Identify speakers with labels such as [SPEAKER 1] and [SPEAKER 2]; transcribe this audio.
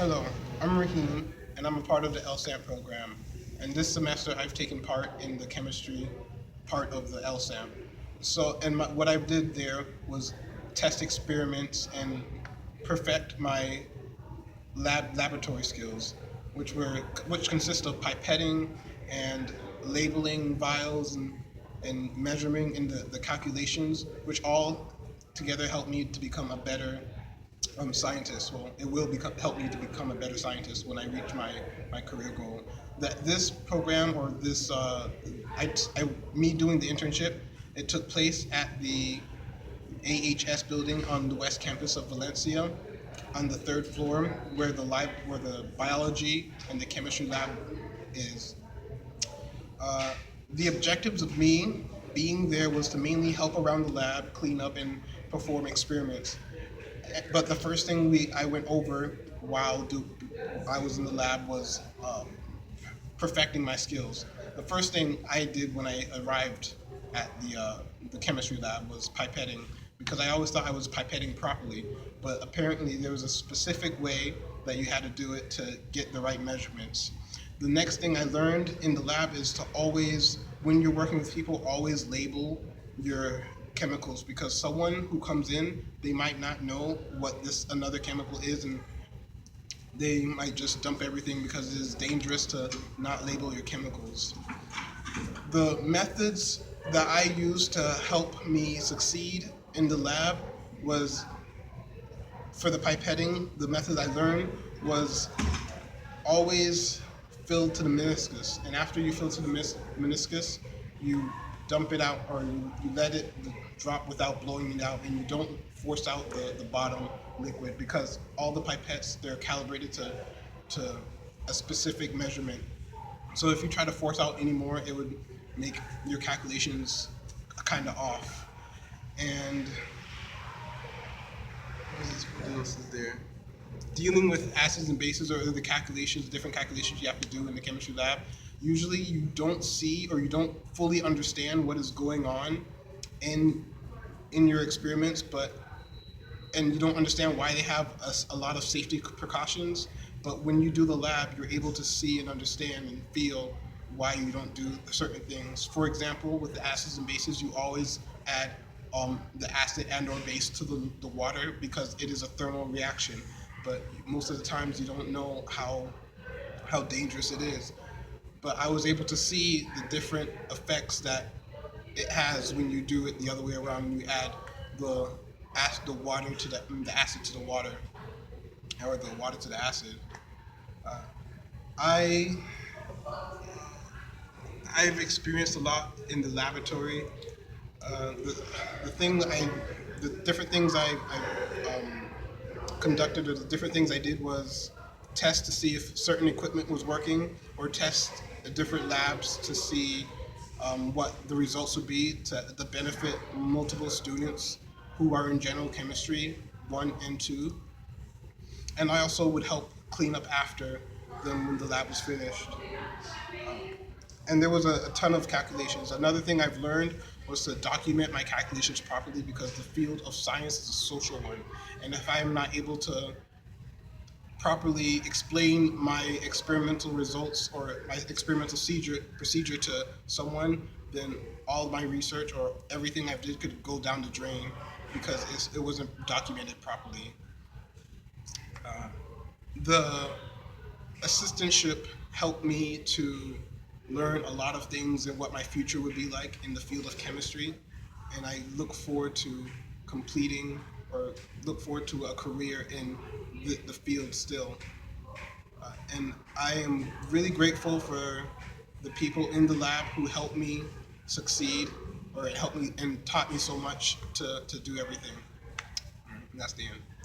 [SPEAKER 1] Hello, I'm Raheem, and I'm a part of the LSAMP program. And this semester, I've taken part in the chemistry part of the LSAMP. What I did there was test experiments and perfect my laboratory skills, which consist of pipetting and labeling vials and measuring in the calculations, which all together help me to become a better scientist. Well, it will help me to become a better scientist when I reach my career goal. That this program or this me doing the internship, it took place at the AHS building on the west campus of Valencia, on the third floor where the biology and the chemistry lab is. Uh, the objectives of me being there was to mainly help around the lab, clean up, and perform experiments. But the first thing I went over I was in the lab was perfecting my skills. The first thing I did when I arrived at the chemistry lab was pipetting, because I always thought I was pipetting properly, but apparently there was a specific way that you had to do it to get the right measurements. The next thing I learned in the lab is to always, when you're working with people, always label your chemicals, because someone who comes in, they might not know what this another chemical is, and they might just dump everything because it is dangerous to not label your chemicals. The methods that I used to help me succeed in the lab was, for the pipetting, the method I learned was always fill to the meniscus. And after you fill to the meniscus, you dump it out, or you let it drop without blowing it out, and you don't force out the bottom liquid, because all the pipettes, they're calibrated to a specific measurement. So if you try to force out any more, it would make your calculations kind of off. And what else is there? Dealing with acids and bases, or the calculations, different calculations you have to do in the chemistry lab. Usually you don't see, or you don't fully understand what is going on in your experiments, and you don't understand why they have a lot of safety precautions. But when you do the lab, you're able to see and understand and feel why you don't do certain things. For example, with the acids and bases, you always add the acid and or base to the water, because it is a thermal reaction. But most of the times you don't know how dangerous it is. But I was able to see the different effects that it has when you do it the other way around, when you add the the water to the acid to the water, or the water to the acid. Uh, I I've experienced a lot in the laboratory. The the different things I conducted, or the different things I did, was test to see if certain equipment was working, or test the different labs to see what the results would be to benefit multiple students who are in general chemistry 1 and 2. And I also would help clean up after them when the lab was finished. And there was a ton of calculations. Another thing I've learned was to document my calculations properly, because the field of science is a social one. And if I'm not able to properly explain my experimental results or my experimental procedure to someone, then all my research or everything I did could go down the drain, because it wasn't documented properly. Uh, the assistantship helped me to learn a lot of things and what my future would be like in the field of chemistry, and I look forward to completing, or look forward to a career in the field still. And I am really grateful for the people in the lab who helped me succeed, or helped me and taught me so much to do everything. And that's the end.